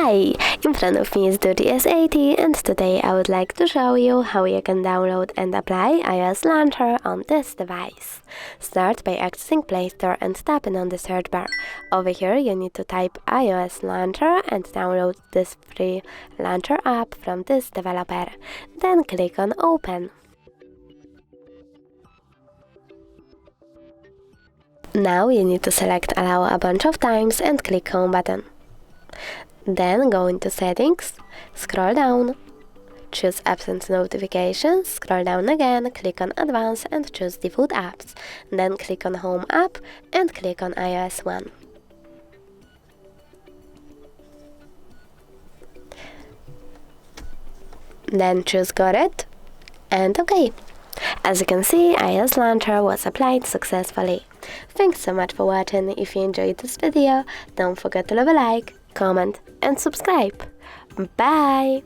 Hi! In front of me is DOOGEE S80 and today I would like to show you how you can download and apply iOS Launcher on this device. Start by accessing Play Store and tapping on the search bar. Over here you need to type iOS Launcher and download this free Launcher app from this developer. Then click on Open. Now you need to select Allow a bunch of times and click Home button. Then go into Settings, scroll down, choose Apps and Notifications, scroll down again, click on Advanced and choose Default Apps. Then click on Home app and click on iOS 1. Then choose Got It and OK. As you can see, iOS Launcher was applied successfully. Thanks so much for watching. If you enjoyed this video, don't forget to leave a like, comment and subscribe. Bye!